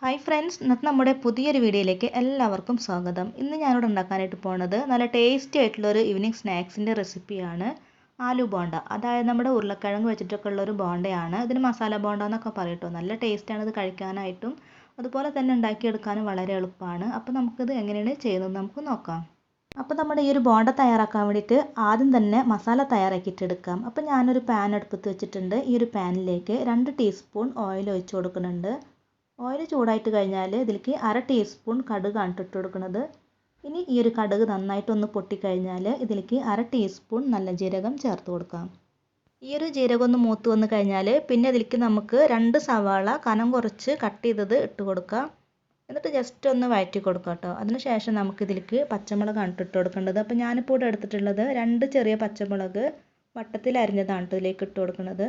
Hi friends, ഇന്നത്തെ നമ്മുടെ പുതിയൊരു വീഡിയോയിലേക്ക് എല്ലാവർക്കും സ്വാഗതം. ഇന്ന് ഞാനിവിടെ ഉണ്ടാക്കാനായിട്ട് പോകുന്നത് നല്ല ടേസ്റ്റി ആയിട്ടുള്ളൊരു ഈവനിങ് സ്നാക്സിൻ്റെ റെസിപ്പിയാണ് ആലു ബോണ്ട. അതായത് നമ്മുടെ ഉരുളക്കിഴങ്ങ് വെച്ചിട്ടൊക്കെ ഉള്ളൊരു ബോണ്ടയാണ്. ഇതിന് മസാല ബോണ്ട എന്നൊക്കെ പറയട്ടോ. നല്ല ടേസ്റ്റാണ് ഇത് കഴിക്കാനായിട്ടും, അതുപോലെ തന്നെ ഉണ്ടാക്കിയെടുക്കാനും വളരെ എളുപ്പമാണ്. അപ്പോൾ നമുക്കിത് എങ്ങനെയാണ് ചെയ്യുന്നത് നമുക്ക് നോക്കാം. അപ്പോൾ നമ്മുടെ ഈ ഒരു ബോണ്ട തയ്യാറാക്കാൻ വേണ്ടിയിട്ട് ആദ്യം തന്നെ മസാല തയ്യാറാക്കിയിട്ടെടുക്കാം. അപ്പോൾ ഞാനൊരു പാൻ അടുപ്പത്ത് വെച്ചിട്ടുണ്ട്. ഈ ഒരു പാനിലേക്ക് 2 ടീസ്പൂൺ ഓയിൽ ഒഴിച്ച് കൊടുക്കുന്നുണ്ട്. ഓയിൽ ചൂടായിട്ട് കഴിഞ്ഞാൽ ഇതിലേക്ക് 1/2 ടീസ്പൂൺ കടുകാണ് ഇട്ട് കൊടുക്കുന്നത്. ഇനി ഈ ഒരു കടുക് നന്നായിട്ടൊന്ന് പൊട്ടിക്കഴിഞ്ഞാൽ ഇതിലേക്ക് 1/2 ടീസ്പൂൺ നല്ല ജീരകം ചേർത്ത് കൊടുക്കാം. ഈ ഒരു ജീരകം ഒന്ന് മൂത്ത് വന്ന് കഴിഞ്ഞാൽ പിന്നെ ഇതിലേക്ക് നമുക്ക് 2 സവാള കനം കുറച്ച് കട്ട് ചെയ്തത് ഇട്ട് കൊടുക്കാം. എന്നിട്ട് ജസ്റ്റ് ഒന്ന് വഴറ്റി കൊടുക്കാം കേട്ടോ. അതിനുശേഷം നമുക്ക് ഇതിലേക്ക് പച്ചമുളകാണ് ഇട്ട് കൊടുക്കേണ്ടത്. അപ്പോൾ ഞാനിപ്പോൾ ഇവിടെ എടുത്തിട്ടുള്ളത് 2 ചെറിയ പച്ചമുളക് വട്ടത്തിൽ അരിഞ്ഞതാണ് ഇതിലേക്ക് ഇട്ട് കൊടുക്കുന്നത്.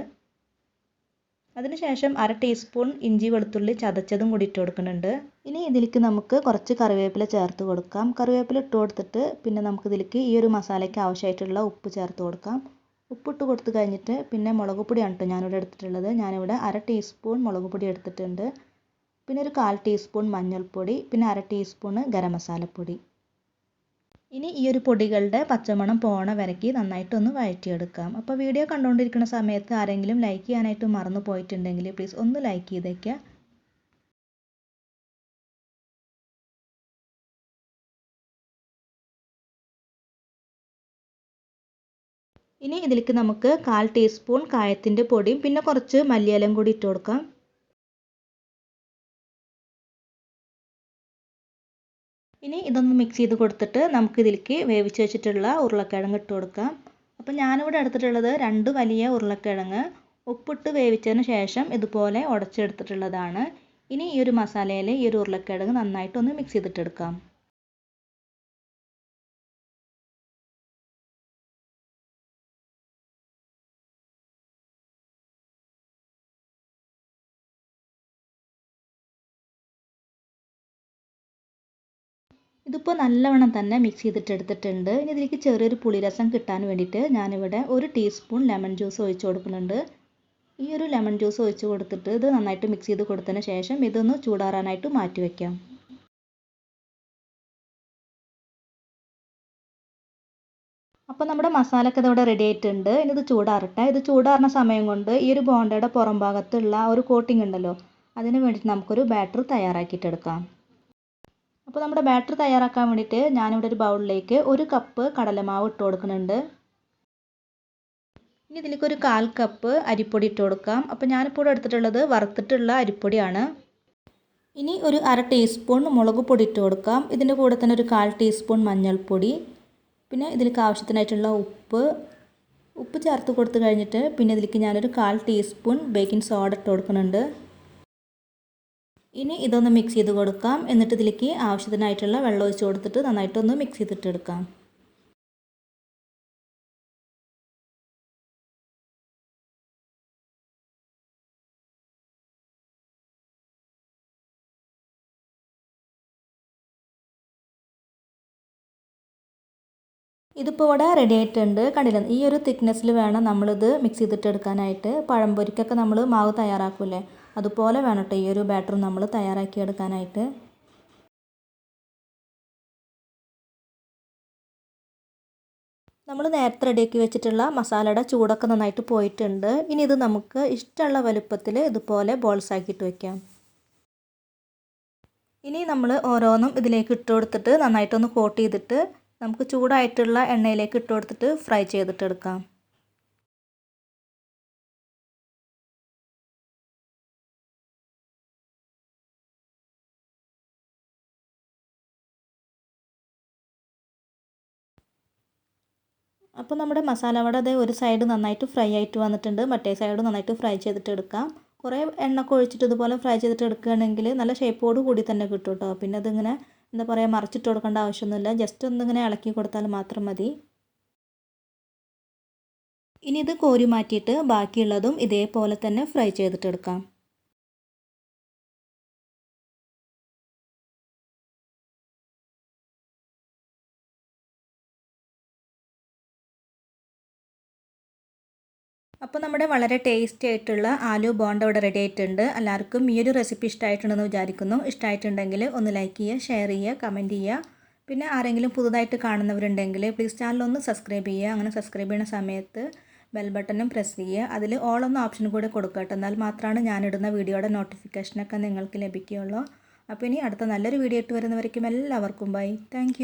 അതിനുശേഷം 1/2 ടീസ്പൂൺ ഇഞ്ചി വെളുത്തുള്ളി ചതച്ചതും കൂടി ഇട്ട് കൊടുക്കുന്നുണ്ട്. ഇനി ഇതിലേക്ക് നമുക്ക് കുറച്ച് കറിവേപ്പില ചേർത്ത് കൊടുക്കാം. കറിവേപ്പില ഇട്ട് കൊടുത്തിട്ട് പിന്നെ നമുക്ക് ഇതിലേക്ക് ഈ ഒരു മസാലയ്ക്ക് ആവശ്യമായിട്ടുള്ള ഉപ്പ് ചേർത്ത് കൊടുക്കാം. ഉപ്പിട്ട് കൊടുത്ത് കഴിഞ്ഞിട്ട് പിന്നെ മുളക് പൊടിയാണ് കേട്ടോ ഞാനിവിടെ എടുത്തിട്ടുള്ളത്. ഞാനിവിടെ 1/2 ടീസ്പൂൺ മുളക് പൊടി എടുത്തിട്ടുണ്ട്. പിന്നെ ഒരു 1/4 ടീസ്പൂൺ മഞ്ഞൾപ്പൊടി, പിന്നെ 1/2 ടീസ്പൂൺ ഗരം മസാലപ്പൊടി. ഇനി ഈ ഒരു പൊടികളുടെ പച്ചമണം പോണ വരയ്ക്ക് നന്നായിട്ടൊന്ന് വഴറ്റിയെടുക്കാം. അപ്പോൾ വീഡിയോ കണ്ടുകൊണ്ടിരിക്കുന്ന സമയത്ത് ആരെങ്കിലും ലൈക്ക് ചെയ്യാനായിട്ട് മറന്നു പോയിട്ടുണ്ടെങ്കിൽ പ്ലീസ് ഒന്ന് ലൈക്ക് ചെയ്തേക്കുക. ഇനി ഇതിലേക്ക് നമുക്ക് 1/4 ടീസ്പൂൺ കായത്തിൻ്റെ പൊടിയും പിന്നെ കുറച്ച് മല്ലിയിലയും കൂടി ഇട്ട് കൊടുക്കാം. ഇനി ഇതൊന്ന് മിക്സ് ചെയ്ത് കൊടുത്തിട്ട് നമുക്ക് ഇതിലേക്ക് വേവിച്ച് വെച്ചിട്ടുള്ള ഉരുളക്കിഴങ്ങ് ഇട്ട് കൊടുക്കാം. അപ്പോൾ ഞാനിവിടെ എടുത്തിട്ടുള്ളത് 2 വലിയ ഉരുളക്കിഴങ്ങ് ഉപ്പിട്ട് വേവിച്ചതിന് ശേഷം ഇതുപോലെ ഉടച്ചെടുത്തിട്ടുള്ളതാണ്. ഇനി ഈ ഒരു മസാലയിൽ ഈ ഒരു ഉരുളക്കിഴങ്ങ് നന്നായിട്ടൊന്ന് മിക്സ് ചെയ്തിട്ടെടുക്കാം. ഇതിപ്പോൾ നല്ലവണ്ണം തന്നെ മിക്സ് ചെയ്തിട്ടെടുത്തിട്ടുണ്ട്. ഇനി ഇതിലേക്ക് ചെറിയൊരു പുളിരസം കിട്ടാൻ വേണ്ടിയിട്ട് ഞാനിവിടെ 1 ടീസ്പൂൺ ലെമൺ ജ്യൂസ് ഒഴിച്ച് കൊടുക്കുന്നുണ്ട്. ഈ ഒരു ലെമൺ ജ്യൂസ് ഒഴിച്ച് കൊടുത്തിട്ട് ഇത് നന്നായിട്ട് മിക്സ് ചെയ്ത് കൊടുത്തതിന് ശേഷം ഇതൊന്ന് ചൂടാറാനായിട്ട് മാറ്റി വയ്ക്കാം. അപ്പോൾ നമ്മുടെ മസാലയൊക്കെ ഇതവിടെ റെഡി ആയിട്ടുണ്ട്. ഇനി ഇത് ചൂടാറട്ടെ. ഇത് ചൂടാറുന്ന സമയം കൊണ്ട് ഈ ഒരു ബോണ്ടയുടെ പുറം ഭാഗത്തുള്ള ഒരു കോട്ടിംഗ് ഉണ്ടല്ലോ, അതിന് വേണ്ടിയിട്ട് നമുക്കൊരു ബാറ്റർ തയ്യാറാക്കിയിട്ടെടുക്കാം. അപ്പോൾ നമ്മുടെ ബാറ്റർ തയ്യാറാക്കാൻ വേണ്ടിയിട്ട് ഞാനിവിടെ ഒരു ബൗളിലേക്ക് 1 കപ്പ് കടലമാവ് ഇട്ട് കൊടുക്കുന്നുണ്ട്. ഇനി ഇതിലേക്ക് ഒരു 1/4 കപ്പ് അരിപ്പൊടി ഇട്ട് കൊടുക്കാം. അപ്പോൾ ഞാനിപ്പോൾ ഇവിടെ എടുത്തിട്ടുള്ളത് വറുത്തിട്ടുള്ള അരിപ്പൊടിയാണ്. ഇനി ഒരു 1/2 ടീസ്പൂൺ മുളക് പൊടി ഇട്ട് കൊടുക്കാം. ഇതിൻ്റെ കൂടെ തന്നെ ഒരു 1/4 ടീസ്പൂൺ മഞ്ഞൾപ്പൊടി, പിന്നെ ഇതിലേക്ക് ആവശ്യത്തിനായിട്ടുള്ള ഉപ്പ് ചേർത്ത് കൊടുത്ത് കഴിഞ്ഞിട്ട് പിന്നെ ഇതിലേക്ക് ഞാനൊരു 1/4 ടീസ്പൂൺ ബേക്കിംഗ് സോഡ ഇട്ട് കൊടുക്കുന്നുണ്ട്. ഇനി ഇതൊന്ന് മിക്സ് ചെയ്ത് കൊടുക്കാം. എന്നിട്ട് ഇതിലേക്ക് ആവശ്യത്തിനായിട്ടുള്ള വെള്ളം ഒഴിച്ച് കൊടുത്തിട്ട് നന്നായിട്ടൊന്ന് മിക്സ് ചെയ്തിട്ടെടുക്കാം. ഇതിപ്പോൾ ഇവിടെ റെഡി ആയിട്ടുണ്ട്. കണ്ടില്ല, ഈ ഒരു തിക്നെസ്സിൽ വേണം നമ്മളിത് മിക്സ് ചെയ്തിട്ടെടുക്കാനായിട്ട്. പഴംപൊരിക്കൊക്കെ നമ്മൾ മാവ് തയ്യാറാക്കൂലേ, അതുപോലെ വേണം കേട്ടോ ഈ ഒരു ബാറ്റർ നമ്മൾ തയ്യാറാക്കി എടുക്കാനായിട്ട്. നമ്മൾ നേരത്തെ റെഡിയാക്കി വെച്ചിട്ടുള്ള മസാലയുടെ ചൂടൊക്കെ നന്നായിട്ട് പോയിട്ടുണ്ട്. ഇനി ഇത് നമുക്ക് ഇഷ്ടമുള്ള വലുപ്പത്തിൽ ഇതുപോലെ ബോൾസ് ആക്കിയിട്ട് വയ്ക്കാം. ഇനി നമ്മൾ ഓരോന്നും ഇതിലേക്ക് ഇട്ട് കൊടുത്തിട്ട് നന്നായിട്ടൊന്ന് കോട്ട് ചെയ്തിട്ട് നമുക്ക് ചൂടായിട്ടുള്ള എണ്ണയിലേക്ക് ഇട്ട് കൊടുത്തിട്ട് ഫ്രൈ ചെയ്തിട്ടെടുക്കാം. അപ്പോൾ നമ്മുടെ മസാല വട അതേ ഒരു സൈഡ് നന്നായിട്ട് ഫ്രൈ ആയിട്ട് വന്നിട്ടുണ്ട്, മറ്റേ സൈഡ് നന്നായിട്ട് ഫ്രൈ ചെയ്തിട്ട് എടുക്കാം. കുറേ എണ്ണ ഒഴിച്ചിട്ട് ഇതുപോലെ ഫ്രൈ ചെയ്തിട്ട് എടുക്കുകയാണെങ്കിൽ നല്ല ഷേപ്പോട് കൂടി തന്നെ കിട്ടും കേട്ടോ. പിന്നെ അതിങ്ങനെ എന്താ പറയുക, മറിച്ചിട്ട് കൊടുക്കേണ്ട ആവശ്യമൊന്നുമില്ല, ജസ്റ്റ് ഒന്നിങ്ങനെ ഇളക്കി കൊടുത്താൽ മാത്രം മതി. ഇനി ഇത് കോരി മാറ്റിയിട്ട് ബാക്കിയുള്ളതും ഇതേപോലെ തന്നെ ഫ്രൈ ചെയ്തിട്ടെടുക്കാം. അപ്പോൾ നമ്മുടെ വളരെ ടേസ്റ്റി ആയിട്ടുള്ള ആലു ബോണ്ട ഇവിടെ റെഡി ആയിട്ടുണ്ട്. എല്ലാവർക്കും ഈ ഒരു റെസിപ്പി ഇഷ്ടമായിട്ടുണ്ടെന്ന് വിചാരിക്കുന്നു. ഇഷ്ടമായിട്ടുണ്ടെങ്കിൽ ഒന്ന് ലൈക്ക് ചെയ്യുക, ഷെയർ ചെയ്യുക, കമൻറ്റ് ചെയ്യുക. പിന്നെ ആരെങ്കിലും പുതുതായിട്ട് കാണുന്നവരുണ്ടെങ്കിൽ പ്ലീസ് ചാനലൊന്ന് സബ്സ്ക്രൈബ് ചെയ്യുക. അങ്ങനെ സബ്സ്ക്രൈബ് ചെയ്യുന്ന സമയത്ത് ബെൽ ബട്ടണും പ്രസ് ചെയ്യുക. അതിൽ ഓൾ എന്ന ഓപ്ഷൻ കൂടെ കൊടുക്കുക കേട്ടോ. എന്നാൽ മാത്രമാണ് ഞാനിടുന്ന വീഡിയോയുടെ നോട്ടിഫിക്കേഷനൊക്കെ നിങ്ങൾക്ക് ലഭിക്കുകയുള്ളൂ. അപ്പോൾ ഇനി അടുത്ത നല്ലൊരു വീഡിയോ ഇട്ട് വരുന്നവരേക്കും എല്ലാവർക്കും ബൈ. താങ്ക്